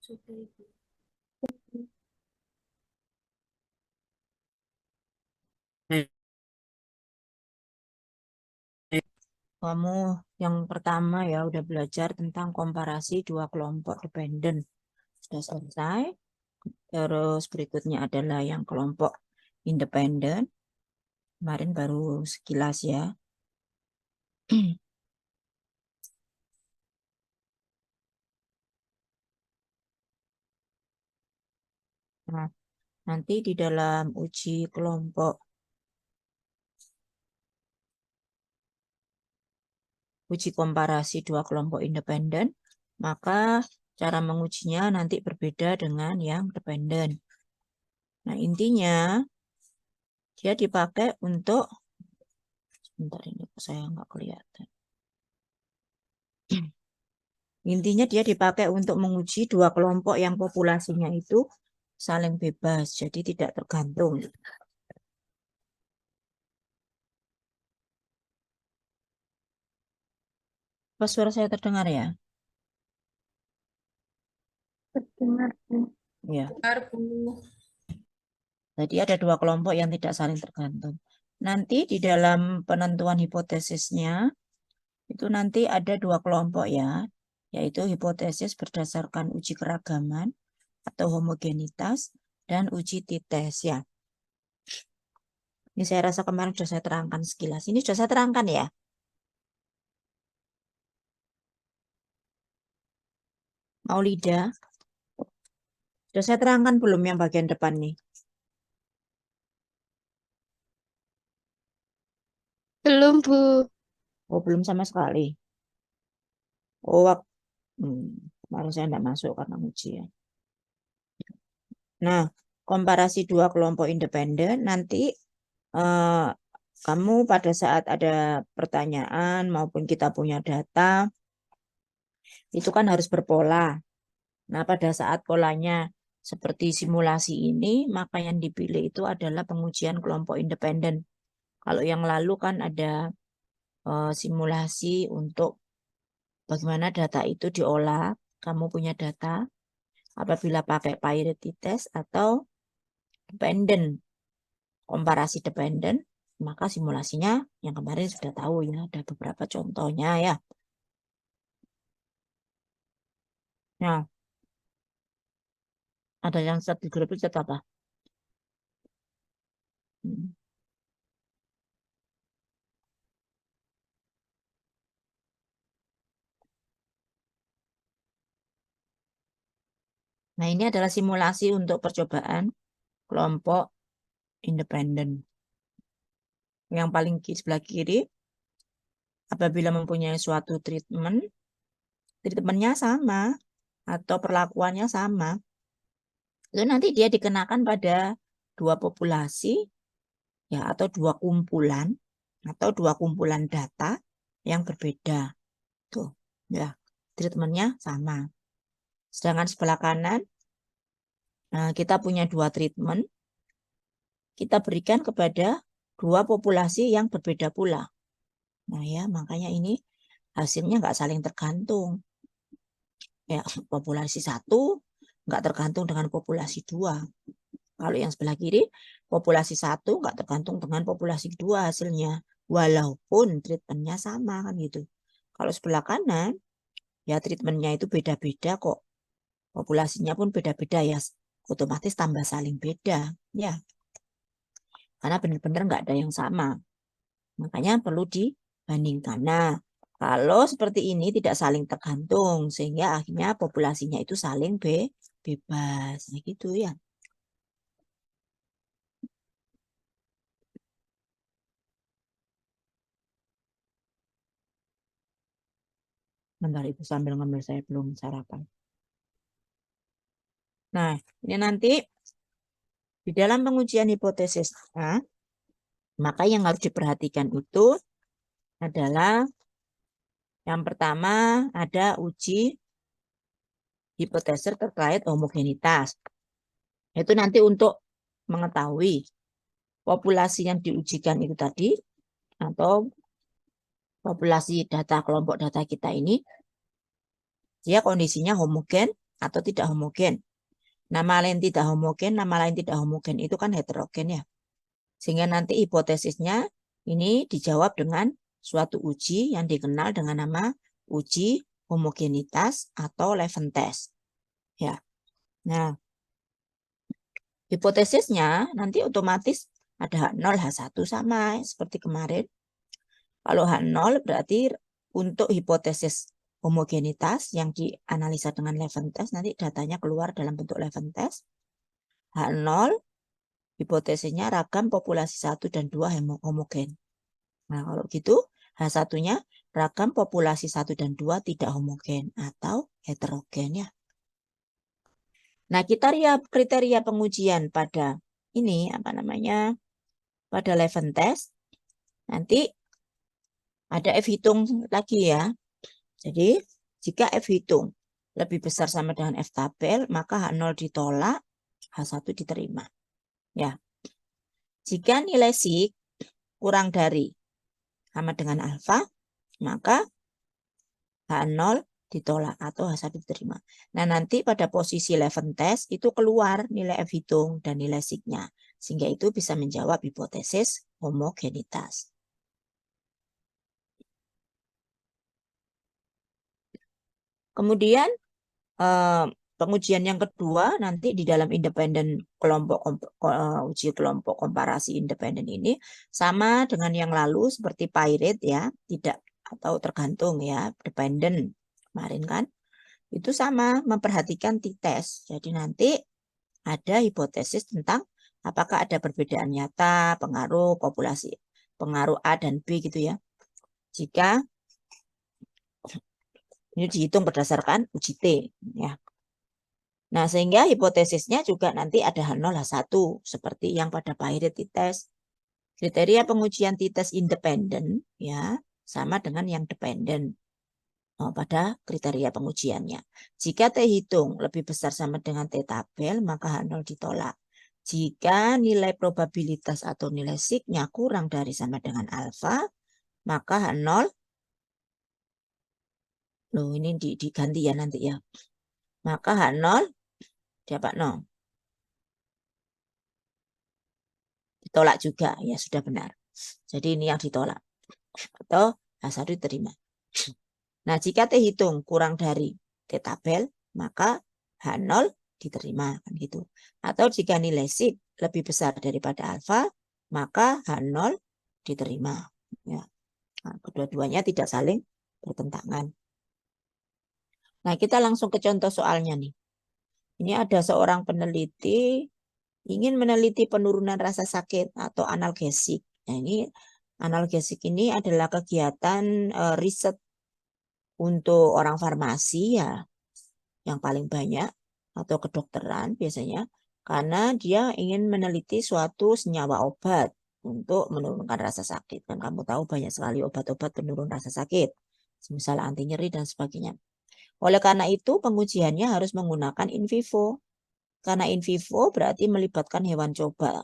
Kamu yang pertama ya udah belajar tentang komparasi dua kelompok dependen. Sudah selesai. Terus berikutnya adalah yang kelompok independen. Kemarin baru sekilas ya. Nah, nanti di dalam uji komparasi dua kelompok independen, maka cara mengujinya nanti berbeda dengan yang dependen. Nah, intinya dia dipakai untuk, sebentar ini saya nggak kelihatan. Intinya dia dipakai untuk menguji dua kelompok yang populasinya itu saling bebas, jadi tidak tergantung. Apa suara saya terdengar ya? Terdengar, Bu. Ya. Terdengar, Bu. Jadi ada dua kelompok yang tidak saling tergantung. Nanti di dalam penentuan hipotesisnya, itu nanti ada dua kelompok ya, yaitu hipotesis berdasarkan uji keragaman atau homogenitas dan uji t-test ya. Ini saya rasa kemarin sudah saya terangkan sekilas. Ini sudah saya terangkan ya. Maulida, sudah saya terangkan belum yang bagian depan nih? Belum, Bu. Oh, belum sama sekali. Oh, kemarin saya tidak masuk karena ujian. Nah, komparasi dua kelompok independen, nanti kamu pada saat ada pertanyaan maupun kita punya data, itu kan harus berpola. Nah, pada saat polanya seperti simulasi ini, maka yang dipilih itu adalah pengujian kelompok independen. Kalau yang lalu kan ada simulasi untuk bagaimana data itu diolah. Kamu punya data apabila pakai parity test atau dependent, komparasi dependen, maka simulasinya yang kemarin sudah tahu ya, ada beberapa contohnya ya. Nah, ada yang di grup itu apa? Hmm. Nah, ini adalah simulasi untuk percobaan kelompok independen. Yang paling sebelah kiri, apabila mempunyai suatu treatmentnya sama atau perlakuannya sama, itu nanti dia dikenakan pada dua populasi ya atau dua kumpulan data yang berbeda. Tuh, ya, treatmentnya sama. Sedangkan sebelah kanan, kita punya dua treatment, kita berikan kepada dua populasi yang berbeda pula. Nah ya, makanya ini hasilnya nggak saling tergantung. Ya, populasi satu nggak tergantung dengan populasi dua. Kalau yang sebelah kiri, populasi satu nggak tergantung dengan populasi dua hasilnya. Walaupun treatmentnya sama kan gitu. Kalau sebelah kanan, ya treatmentnya itu beda-beda kok. Populasinya pun beda-beda ya. Otomatis tambah saling beda. Ya, karena benar-benar nggak ada yang sama. Makanya perlu dibandingkan. Nah, kalau seperti ini tidak saling tergantung, sehingga akhirnya populasinya itu saling bebas. Nah, gitu ya. Bentar, Ibu sambil ngambil, saya belum sarapan. Nah, ini nanti di dalam pengujian hipotesis, maka yang harus diperhatikan itu adalah yang pertama ada uji hipotesis terkait homogenitas. Itu nanti untuk mengetahui populasi yang diujikan itu tadi atau populasi data kelompok data kita ini dia kondisinya homogen atau tidak homogen. Nama lain tidak homogen, nama lain tidak homogen itu kan heterogen ya. Sehingga nanti hipotesisnya ini dijawab dengan suatu uji yang dikenal dengan nama uji homogenitas atau Leventhal. Ya. Nah, hipotesisnya nanti otomatis ada H0, H1 sama seperti kemarin. Kalau H0 berarti untuk hipotesis homogenitas yang dianalisa dengan Leventhal nanti datanya keluar dalam bentuk Leventhal. H0 hipotesisnya ragam populasi 1 dan 2 homogen. Nah, kalau gitu H1-nya ragam populasi 1 dan 2 tidak homogen atau heterogen ya. Nah, kriteria pengujian pada ini pada Leventhal nanti ada F hitung lagi ya. Jadi, jika F hitung lebih besar sama dengan F tabel, maka H0 ditolak, H1 diterima. Ya. Jika nilai sig kurang dari sama dengan alfa, maka H0 ditolak atau H1 diterima. Nah, nanti pada posisi Leventhal itu keluar nilai F hitung dan nilai signya. Sehingga itu bisa menjawab hipotesis homogenitas. Kemudian pengujian yang kedua nanti di dalam uji kelompok komparasi independen ini sama dengan yang lalu seperti Pirate ya, tidak atau tergantung ya, dependen kemarin kan. Itu sama memperhatikan t-test. Jadi nanti ada hipotesis tentang apakah ada perbedaan nyata pengaruh populasi, pengaruh A dan B gitu ya. Jika ini dihitung berdasarkan uji T ya. Nah, sehingga hipotesisnya juga nanti ada H0, H1 seperti yang pada Pirate t-test. Kriteria pengujian t-test independen ya sama dengan yang dependen pada kriteria pengujiannya. Jika T hitung lebih besar sama dengan T tabel, maka H0 ditolak. Jika nilai probabilitas atau nilai signya kurang dari sama dengan alfa, maka H0, loh ini diganti ya nanti ya. Maka H0 dapat 0. Ditolak juga, ya sudah benar. Jadi ini yang ditolak. Atau H1 diterima. Nah, jika T hitung kurang dari T tabel, maka H0 diterima. Kan gitu. Atau jika nilai sig lebih besar daripada alfa, maka H0 diterima. Ya. Nah, kedua-duanya tidak saling bertentangan. Nah, kita langsung ke contoh soalnya nih. Ini ada seorang peneliti ingin meneliti penurunan rasa sakit atau analgesik. Nah, ini analgesik ini adalah kegiatan riset untuk orang farmasi ya yang paling banyak atau kedokteran biasanya karena dia ingin meneliti suatu senyawa obat untuk menurunkan rasa sakit. Dan kamu tahu banyak sekali obat-obat penurun rasa sakit, misal anti nyeri dan sebagainya. Oleh karena itu pengujiannya harus menggunakan in vivo. Karena in vivo berarti melibatkan hewan coba.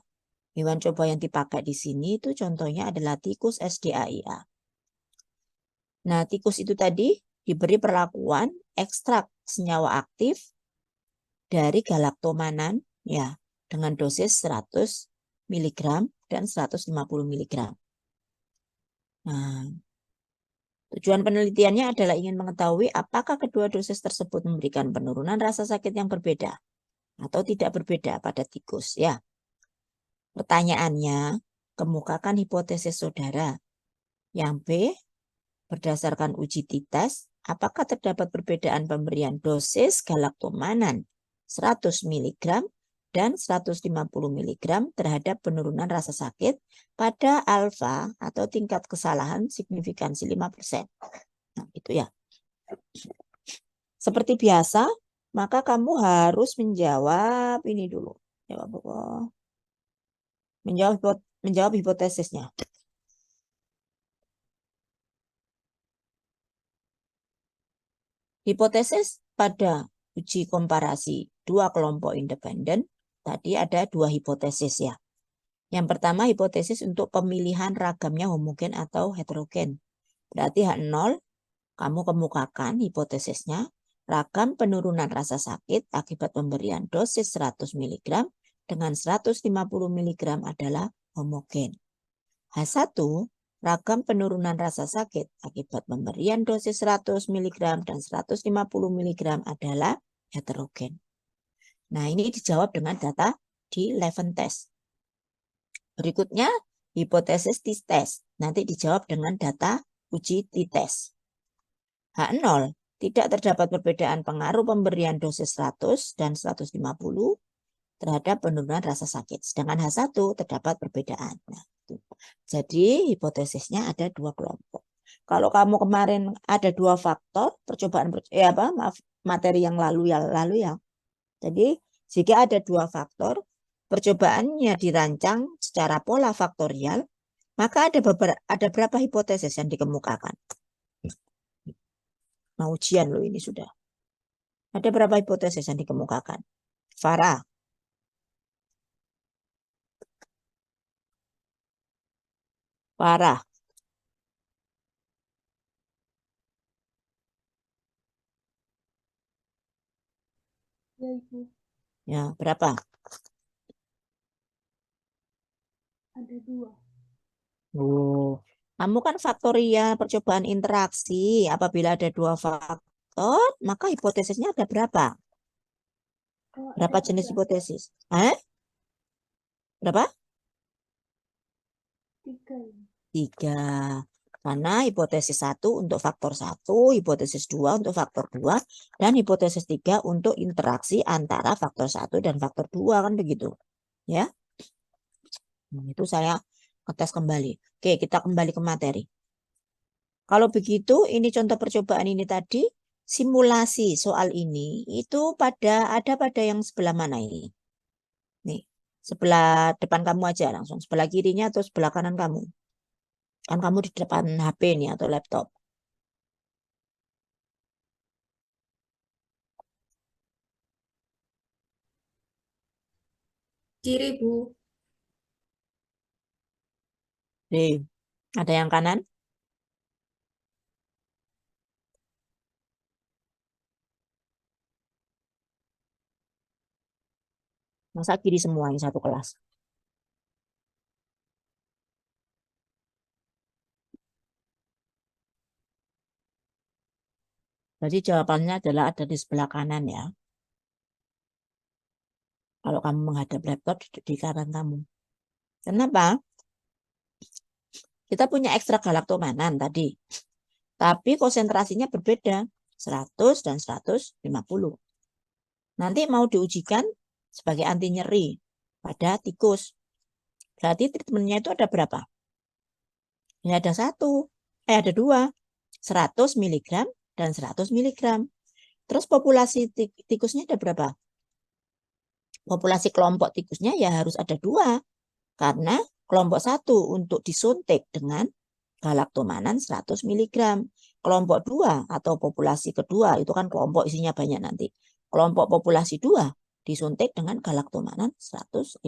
Hewan coba yang dipakai di sini itu contohnya adalah tikus SDAIA. Nah, tikus itu tadi diberi perlakuan ekstrak senyawa aktif dari galaktomanan ya dengan dosis 100 mg dan 150 mg. Nah, tujuan penelitiannya adalah ingin mengetahui apakah kedua dosis tersebut memberikan penurunan rasa sakit yang berbeda atau tidak berbeda pada tikus ya. Pertanyaannya, kemukakan hipotesis saudara. Yang B, berdasarkan uji t-test, apakah terdapat perbedaan pemberian dosis galaktomanan 100 mg dan 150 mg terhadap penurunan rasa sakit pada alfa atau tingkat kesalahan signifikansi 5%. Nah, itu ya. Seperti biasa, maka kamu harus menjawab ini dulu. Menjawab hipotesisnya. Hipotesis pada uji komparasi dua kelompok independen, tadi ada dua hipotesis ya. Yang pertama hipotesis untuk pemilihan ragamnya homogen atau heterogen. Berarti H0 kamu kemukakan hipotesisnya. ragam penurunan rasa sakit akibat pemberian dosis 100 mg dengan 150 mg adalah homogen. H1, ragam penurunan rasa sakit akibat pemberian dosis 100 mg dan 150 mg adalah heterogen. Nah, ini dijawab dengan data di Levin test. Berikutnya, hipotesis t-test. Nanti dijawab dengan data uji t-test. H0, tidak terdapat perbedaan pengaruh pemberian dosis 100 dan 150 terhadap penurunan rasa sakit. Sedangkan H1 terdapat perbedaan. Nah, jadi hipotesisnya ada dua kelompok. Kalau kamu kemarin ada dua faktor percobaan materi yang lalu ya. Jadi jika ada dua faktor percobaannya dirancang secara pola faktorial, maka ada berapa hipotesis yang dikemukakan? Nah, ujian loh ini sudah. Ada berapa hipotesis yang dikemukakan? Farah. Farah. Ya, Ibu. Ya, berapa? Ada 2. Oh, kamu kan faktorial percobaan interaksi. Apabila ada dua faktor, maka hipotesisnya ada berapa? Kalau Berapa ada jenis 3. hipotesis? Berapa? 3. 3. Karena hipotesis 1 untuk faktor 1, hipotesis 2 untuk faktor 2, dan hipotesis 3 untuk interaksi antara faktor 1 dan faktor 2, kan begitu. Ya. Itu saya ngetes kembali. Oke, kita kembali ke materi. Kalau begitu, ini contoh percobaan ini tadi, simulasi soal ini itu ada pada yang sebelah mana ini? Nih, sebelah depan kamu aja langsung, sebelah kirinya atau sebelah kanan kamu? Kan kamu di depan HP nih atau laptop. Kiri, Bu. Nih, ada yang kanan? Masa kiri semua yang satu kelas? Jadi jawabannya adalah ada di sebelah kanan ya. Kalau kamu menghadap laptop di kanan kamu. Kenapa? Kita punya ekstra galaktomanan tadi. Tapi konsentrasinya berbeda. 100 dan 150. Nanti mau diujikan sebagai anti nyeri pada tikus. Berarti treatmentnya itu ada berapa? Ya ada ada 2. 100 mg dan 100 mg. Terus populasi tikusnya ada berapa? Populasi kelompok tikusnya ya harus ada 2. Karena kelompok 1 untuk disuntik dengan galaktomanan 100 mg. Kelompok 2 atau populasi kedua, itu kan kelompok isinya banyak nanti. Kelompok populasi 2 disuntik dengan galaktomanan 150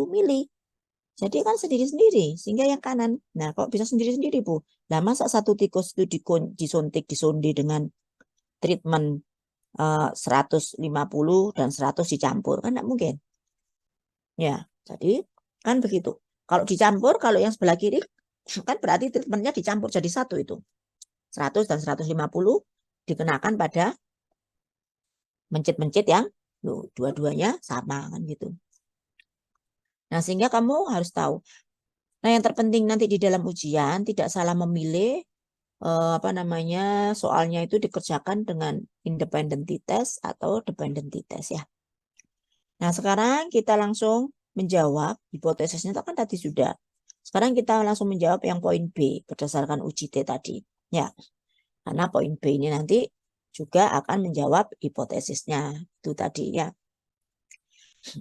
mili. Jadi kan sendiri-sendiri, sehingga yang kanan. Nah, kok bisa sendiri-sendiri, Bu? Nah, masa satu tikus itu disundi dengan treatment 150 dan 100 dicampur? Kan tidak mungkin. Ya, jadi kan begitu. Kalau dicampur, kalau yang sebelah kiri, kan berarti treatmentnya dicampur jadi satu itu. 100 dan 150 dikenakan pada mencit-mencit yang dua-duanya sama kan gitu. Nah, sehingga kamu harus tahu. Nah, yang terpenting nanti di dalam ujian tidak salah memilih soalnya itu dikerjakan dengan independent t-test atau dependent t-test ya. Nah, sekarang kita langsung menjawab hipotesisnya itu kan tadi sudah. Sekarang kita langsung menjawab yang poin B berdasarkan uji T tadi. Ya, karena poin B ini nanti juga akan menjawab hipotesisnya itu tadi ya.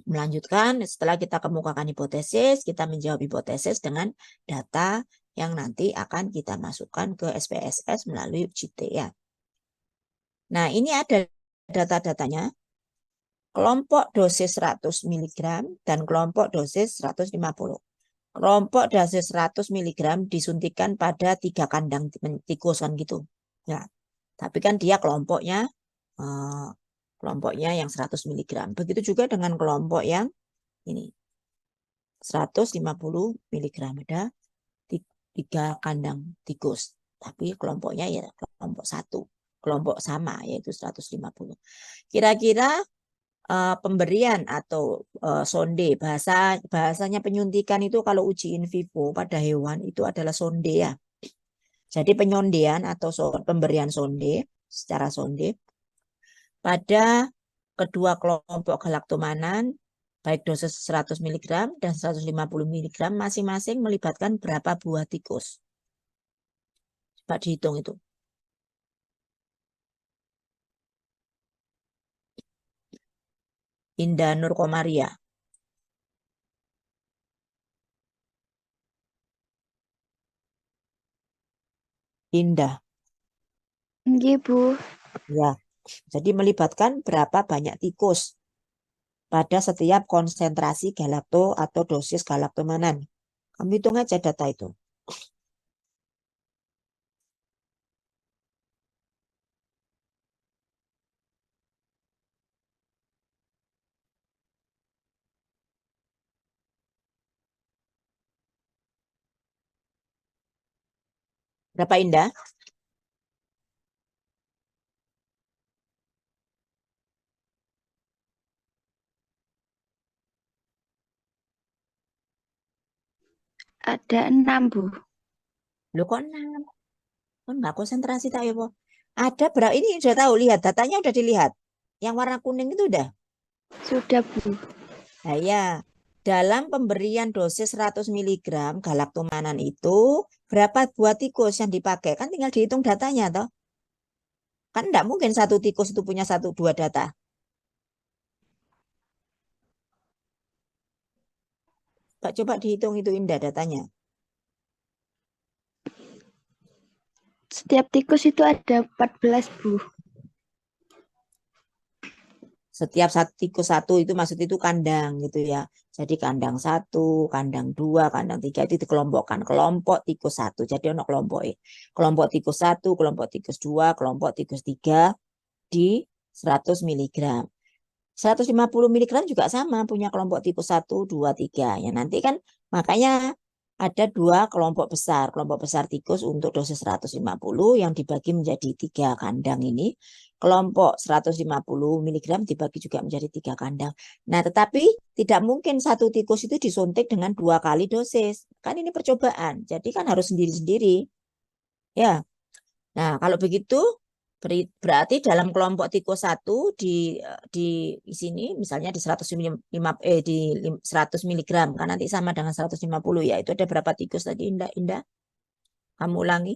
Melanjutkan setelah kita kemukakan hipotesis, kita menjawab hipotesis dengan data yang nanti akan kita masukkan ke SPSS melalui uji T ya. Nah, ini ada data-datanya. Kelompok dosis 100 mg dan kelompok dosis 150. Kelompok dosis 100 mg disuntikan pada 3 kandang tikus kan gitu. Ya. Tapi kan dia kelompoknya kelompoknya yang 100 mg. Begitu juga dengan kelompok yang ini 150 mg. Ada 3 kandang tikus. Tapi kelompoknya ya kelompok 1. Kelompok sama yaitu 150. Kira-kira pemberian atau sonde, bahasanya penyuntikan itu kalau uji in vivo pada hewan itu adalah sonde ya. Jadi penyondean atau pemberian sonde secara sonde pada kedua kelompok galaktomanan baik dosis 100 mg dan 150 mg masing-masing melibatkan berapa buah tikus. Coba dihitung itu. Indah Nur Komaria. Indah. Nggih, Bu. Ya. Jadi melibatkan berapa banyak tikus pada setiap konsentrasi galakto atau dosis galaktomanan. Kamu hitung aja data itu. Berapa Indah? Ada 6, Bu. Lu kok 6? Kok nggak konsentrasi tak ya, Po? Ada berapa? Ini sudah tahu, lihat datanya udah dilihat. Yang warna kuning itu udah. Sudah, Bu. Nah ya, dalam pemberian dosis 100 mg galaktomanan itu berapa buah tikus yang dipakai? Kan tinggal dihitung datanya toh. Kan enggak mungkin satu tikus itu punya 1-2 data. Coba dihitung itu Indah datanya. Setiap tikus itu ada 14, Bu. Setiap tikus satu itu maksud itu kandang gitu ya. Jadi kandang 1, kandang 2, kandang 3 itu dikelompokkan. Kelompok tikus 1. Jadi ono kelompok kelompok tikus 1, kelompok tikus 2, kelompok tikus 3 di 100 mg. 150 mg juga sama punya kelompok tikus 1, 2, 3. Ya nanti kan makanya ada 2 kelompok besar. Kelompok besar tikus untuk dosis 150 yang dibagi menjadi 3 kandang ini. Kelompok 150 mg dibagi juga menjadi 3 kandang. Nah, tetapi tidak mungkin satu tikus itu disuntik dengan 2 kali dosis. Kan ini percobaan. Jadi kan harus sendiri-sendiri. Ya. Nah, kalau begitu berarti dalam kelompok tikus 1 di sini misalnya di 100 mg kan nanti sama dengan 150 ya. Itu ada berapa tikus tadi Indah? Indah? Kamu ulangi.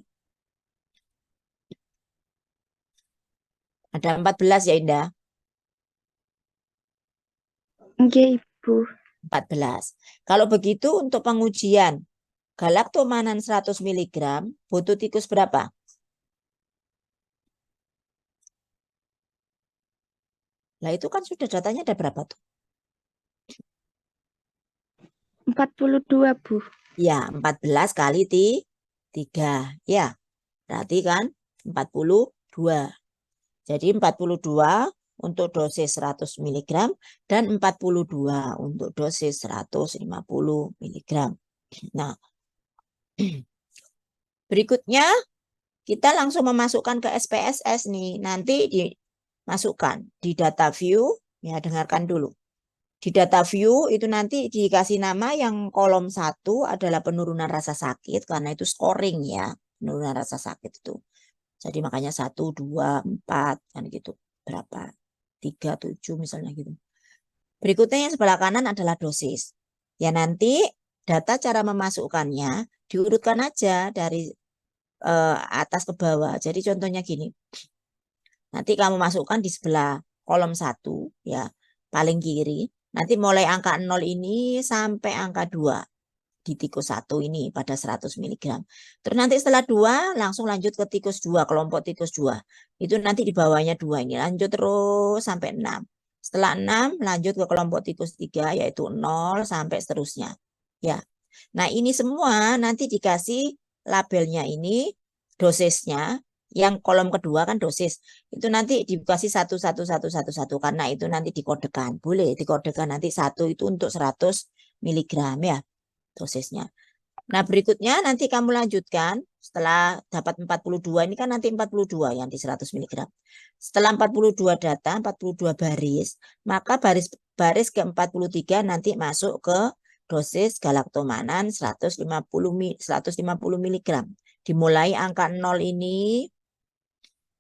Ada 14 ya Indah? Nggih, Ibu. 14. Kalau begitu untuk pengujian galaktomanan 100 mg butuh tikus berapa? Nah, itu kan sudah datanya ada berapa tuh? 42, Bu. Ya, 14 kali 3. Ya, berarti kan 42. Jadi 42 untuk dosis 100 mg dan 42 untuk dosis 150 mg. Nah, berikutnya kita langsung memasukkan ke SPSS nih. Nanti dimasukkan di data view. Ya, dengarkan dulu. Di data view itu nanti dikasih nama yang kolom 1 adalah penurunan rasa sakit karena itu scoring ya. Penurunan rasa sakit itu. Jadi makanya 1, 2, 4 kan gitu. Berapa? 3, 7 misalnya gitu. Berikutnya yang sebelah kanan adalah dosis. Ya nanti data cara memasukkannya diurutkan aja dari atas ke bawah. Jadi contohnya gini. Nanti kamu masukkan di sebelah kolom 1 ya, paling kiri. Nanti mulai angka 0 ini sampai angka 2 di tikus 1 ini pada 100 mg. Terus nanti setelah 2 langsung lanjut ke tikus 2, kelompok tikus 2. Itu nanti di bawahnya 2 ini lanjut terus sampai 6. Setelah 6 lanjut ke kelompok tikus 3 yaitu 0 sampai seterusnya. Ya. Nah, ini semua nanti dikasih labelnya ini dosisnya Yang kolom kedua kan dosis. Itu nanti dikasih 1 karena itu nanti dikodekan. Boleh dikodekan nanti 1 itu untuk 100 miligram ya dosisnya. Nah, berikutnya nanti kamu lanjutkan setelah dapat 42 ini kan nanti 42 yang di 100 miligram. Setelah 42 data, 42 baris, maka baris ke 43 nanti masuk ke dosis galaktomanan 150 miligram. Dimulai angka 0 ini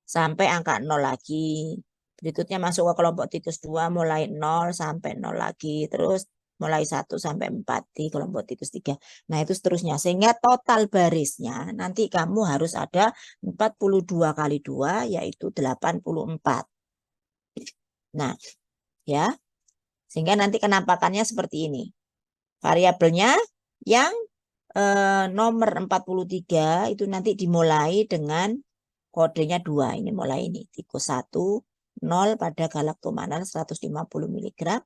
sampai angka 0 lagi. Berikutnya masuk ke kelompok tikus 2 mulai 0 sampai 0 lagi. Terus mulai 1 sampai 4 di kelompok tikus 3. Nah, itu seterusnya. Sehingga total barisnya nanti kamu harus ada 42 kali 2 yaitu 84. Nah, ya. Sehingga nanti kenampakannya seperti ini. Variabelnya yang nomor 43 itu nanti dimulai dengan kodenya 2. Ini mulai ini. Tikus 1, 0 pada galaktomanan 150 miligram.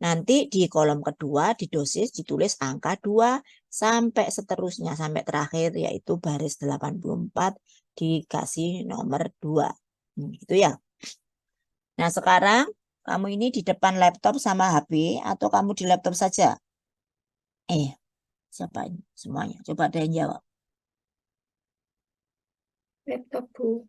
Nanti di kolom kedua di dosis ditulis angka 2 sampai seterusnya. Sampai terakhir yaitu baris 84 dikasih nomor 2. Itu ya. Nah sekarang kamu ini di depan laptop sama HP atau kamu di laptop saja? Siapa ini semuanya? Coba ada yang jawab. Laptop, Bu.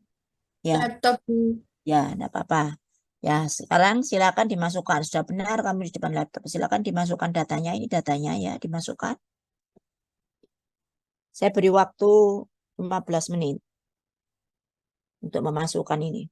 Ya, Laptop, Bu. ya, enggak apa-apa. Ya, sekarang silakan dimasukkan. Sudah benar kamu di depan laptop. Silakan dimasukkan datanya. Ini datanya ya, dimasukkan. Saya beri waktu 15 menit untuk memasukkan ini.